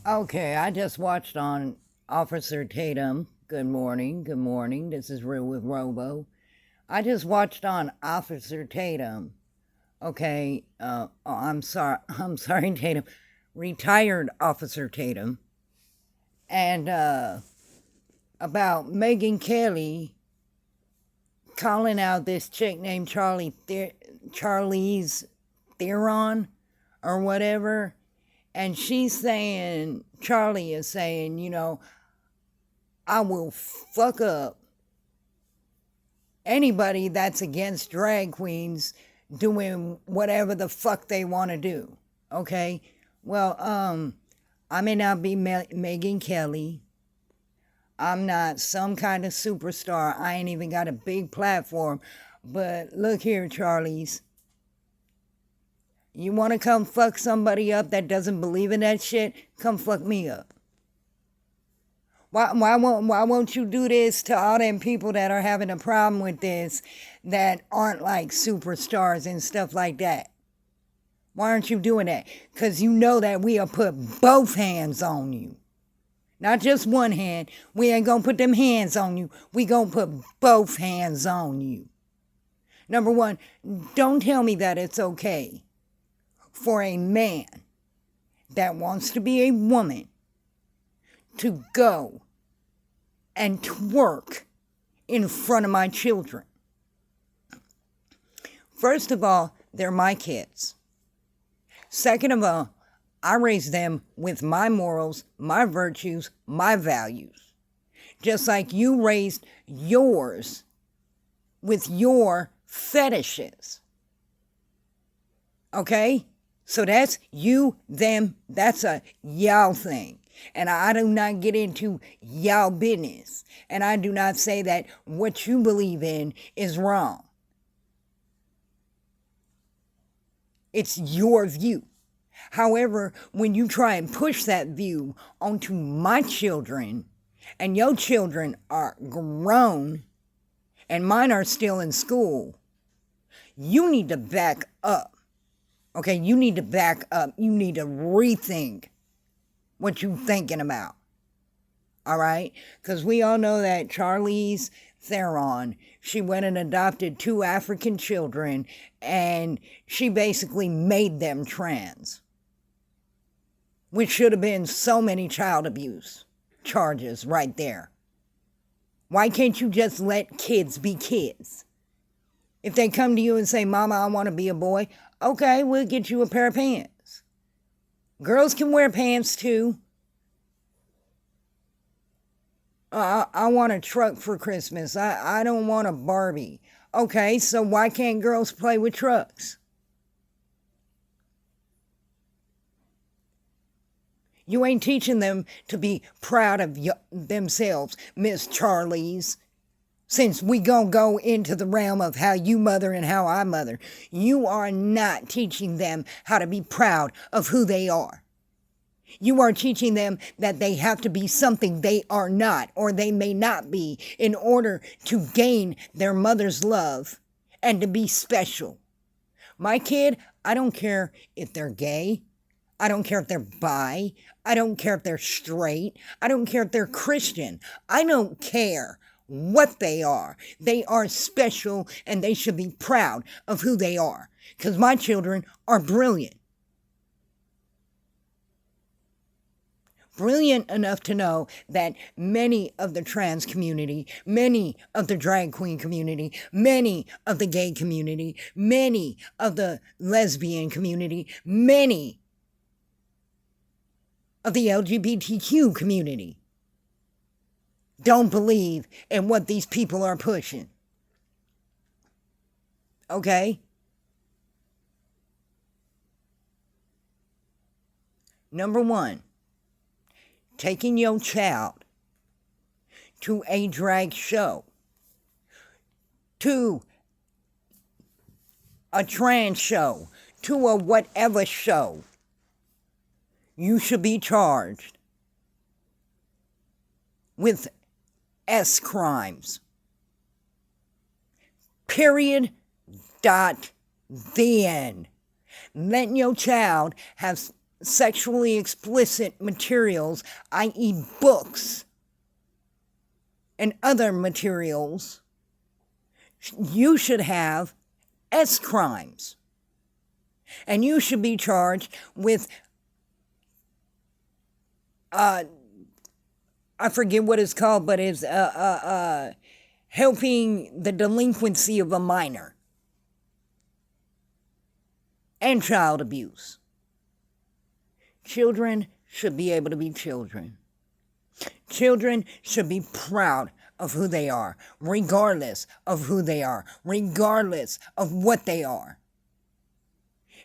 Okay, I just watched on Officer Tatum. Good morning, good morning. This is Real with Robo. I just watched on Officer Tatum. Okay, I'm sorry, Tatum. Retired Officer Tatum. And about Megan Kelly calling out this chick named Charlize Theron or whatever. And she's saying, Charlie is saying, I will fuck up anybody that's against drag queens doing whatever the fuck they want to do. Okay? Well, I may not be Megan Kelly. I'm not some kind of superstar. I ain't even got a big platform. But look here, Charlize. You want to come fuck somebody up that doesn't believe in that shit? Come fuck me up. Why won't you do this to all them people that are having a problem with this that aren't like superstars and stuff like that? Why aren't you doing that? Because you know that we'll put both hands on you. Not just one hand. We ain't gonna put them hands on you. We gonna put both hands on you. Number one, don't tell me that it's okay for a man that wants to be a woman to go and twerk in front of my children. First of all, they're my kids. Second of all, I raised them with my morals, my virtues, my values. Just like you raised yours with your fetishes. Okay? So that's you, them, that's a y'all thing. And I do not get into y'all business. And I do not say that what you believe in is wrong. It's your view. However, when you try and push that view onto my children, and your children are grown, and mine are still in school, you need to back up. Okay, you need to back up. You need to rethink what you're thinking about. All right? Because we all know that Charlize Theron, she went and adopted 2 African children, and she basically made them trans, which should have been so many child abuse charges right there. Why can't you just let kids be kids? If they come to you and say, Mama, I want to be a boy, okay, we'll get you a pair of pants. Girls can wear pants too. I want a truck for Christmas. I don't want a Barbie. Okay, so why can't girls play with trucks? You ain't teaching them to be proud of themselves, Miss Charlize. Since we gonna go into the realm of how you mother and how I mother, you are not teaching them how to be proud of who they are. You are teaching them that they have to be something they are not, or they may not be, in order to gain their mother's love and to be special. My kid, I don't care if they're gay. I don't care if they're bi. I don't care if they're straight. I don't care if they're Christian. I don't care what they are. They are special, and they should be proud of who they are. Because my children are brilliant. Brilliant enough to know that many of the trans community, many of the drag queen community, many of the gay community, many of the lesbian community, many of the LGBTQ community don't believe in what these people are pushing. Okay? Number one, taking your child to a drag show, to a trans show, to a whatever show, you should be charged with S crimes. Period. Dot. The end. Letting your child have sexually explicit materials, i.e. books and other materials, you should have S crimes. And you should be charged with, I forget what it's called, but it's helping the delinquency of a minor and child abuse. Children should be able to be children. Children should be proud of who they are, regardless of who they are, regardless of what they are.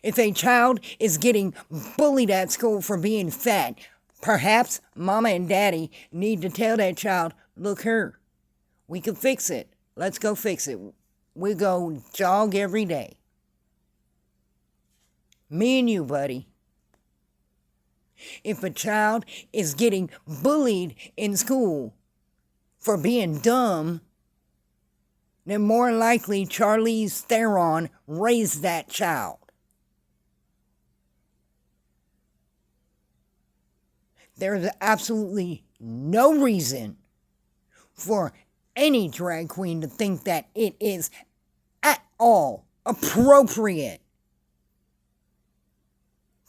If a child is getting bullied at school for being fat, perhaps mama and daddy need to tell that child, look here, we can fix it. Let's go fix it. We go jog every day. Me and you, buddy. If a child is getting bullied in school for being dumb, then more likely Charlize Theron raised that child. There's absolutely no reason for any drag queen to think that it is at all appropriate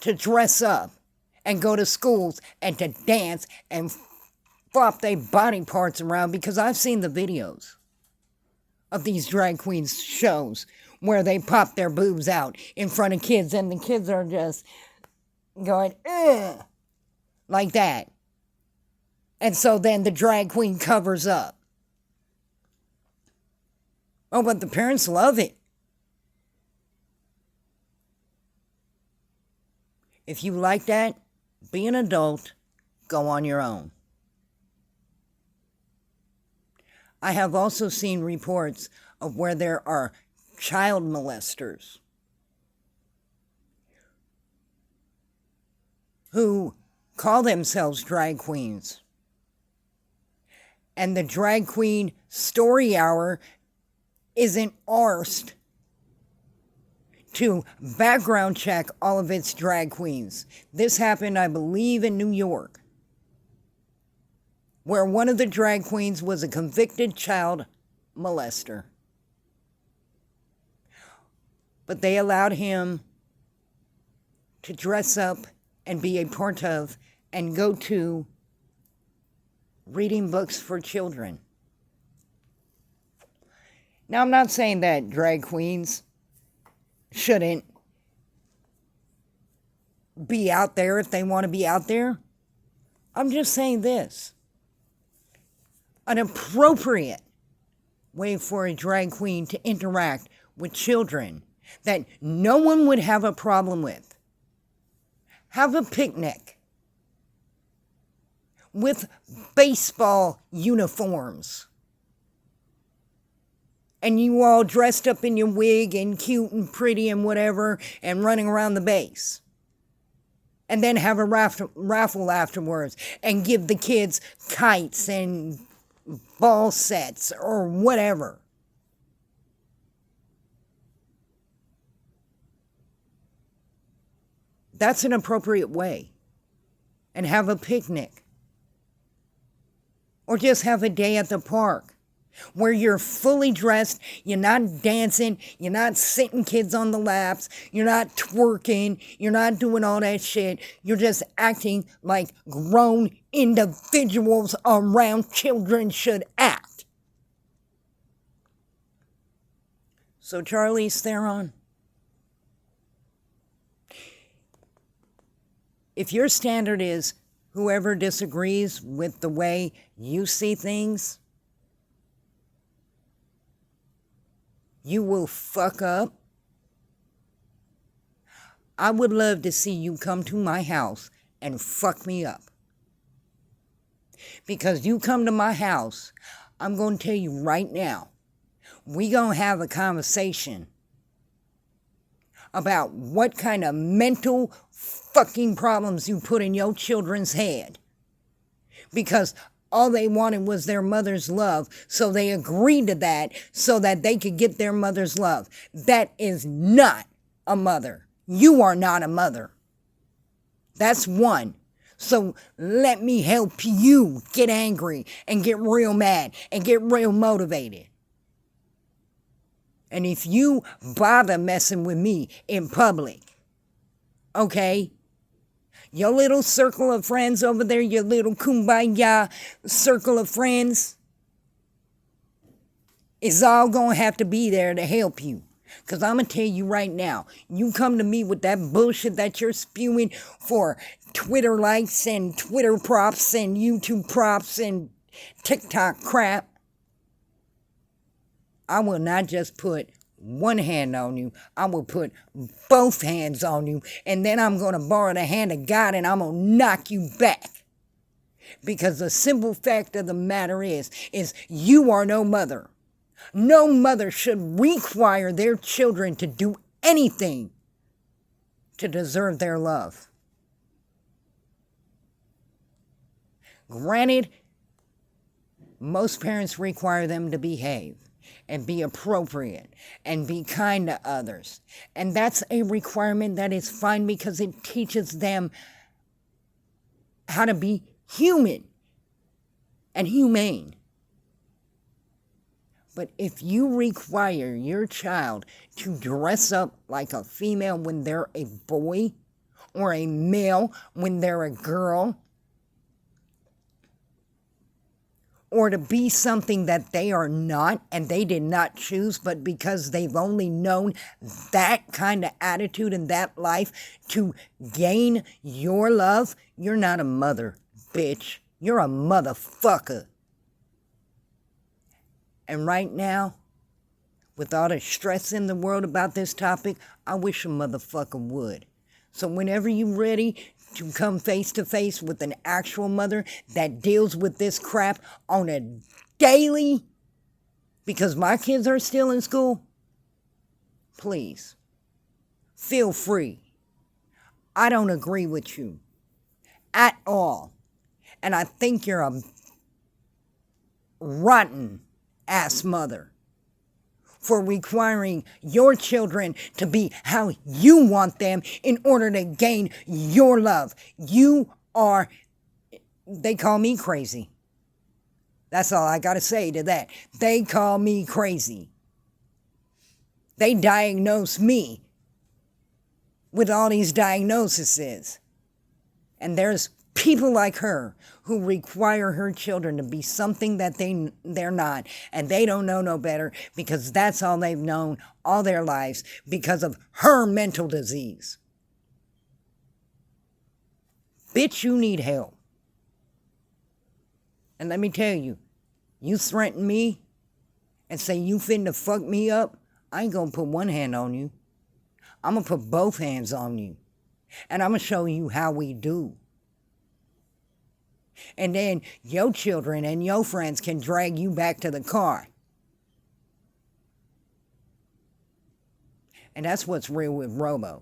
to dress up and go to schools and to dance and flop their body parts around, because I've seen the videos of these drag queens shows where they pop their boobs out in front of kids and the kids are just going, ugh, like that. And so then the drag queen covers up. Oh, but the parents love it. If you like that, be an adult, go on your own. I have also seen reports of where there are child molesters who call themselves drag queens. And the drag queen story hour isn't arsed to background check all of its drag queens. This happened, I believe, in New York, where one of the drag queens was a convicted child molester. But they allowed him to dress up and be a part of and go to reading books for children. Now, I'm not saying that drag queens shouldn't be out there if they want to be out there. I'm just saying this. An appropriate way for a drag queen to interact with children that no one would have a problem with. Have a picnic with baseball uniforms. And you all dressed up in your wig and cute and pretty and whatever and running around the base. And then have a raffle afterwards and give the kids kites and ball sets or whatever. That's an appropriate way. And have a picnic. Or just have a day at the park where you're fully dressed, you're not dancing, you're not sitting kids on the laps, you're not twerking, you're not doing all that shit. You're just acting like grown individuals around children should act. So Charlize Theron, if your standard is whoever disagrees with the way you see things, you will fuck up. I would love to see you come to my house and fuck me up. Because you come to my house, I'm going to tell you right now, we going to have a conversation about what kind of mental fucking problems you put in your children's head. Because all they wanted was their mother's love, so they agreed to that so that they could get their mother's love. That is not a mother. You are not a mother. That's one. So let me help you get angry and get real mad and get real motivated. And if you bother messing with me in public, okay, your little circle of friends over there, your little kumbaya circle of friends, is all going to have to be there to help you. Because I'm going to tell you right now, you come to me with that bullshit that you're spewing for Twitter likes and Twitter props and YouTube props and TikTok crap, I will not just put one hand on you, I will put both hands on you, and then I'm going to borrow the hand of God and I'm going to knock you back. Because the simple fact of the matter is you are no mother. No mother should require their children to do anything to deserve their love. Granted, most parents require them to behave and be appropriate and be kind to others. And that's a requirement that is fine because it teaches them how to be human and humane. But if you require your child to dress up like a female when they're a boy or a male when they're a girl, or to be something that they are not and they did not choose, but because they've only known that kind of attitude and that life to gain your love, you're not a mother, bitch. You're a motherfucker. And right now, with all the stress in the world about this topic, I wish a motherfucker would. So whenever you're ready to come face to face with an actual mother that deals with this crap on a daily, because my kids are still in school, please, feel free. I don't agree with you at all. And I think you're a rotten ass mother for requiring your children to be how you want them in order to gain your love. You are, they call me crazy. That's all I got to say to that. They call me crazy. They diagnose me with all these diagnoses. And there's people like her who require her children to be something that they're not, and they don't know no better because that's all they've known all their lives because of her mental disease. Bitch, you need help. And let me tell you, you threaten me and say you finna fuck me up, I ain't gonna put one hand on you. I'm gonna put both hands on you. And I'm gonna show you how we do. And then your children and your friends can drag you back to the car. And that's what's real with Robo.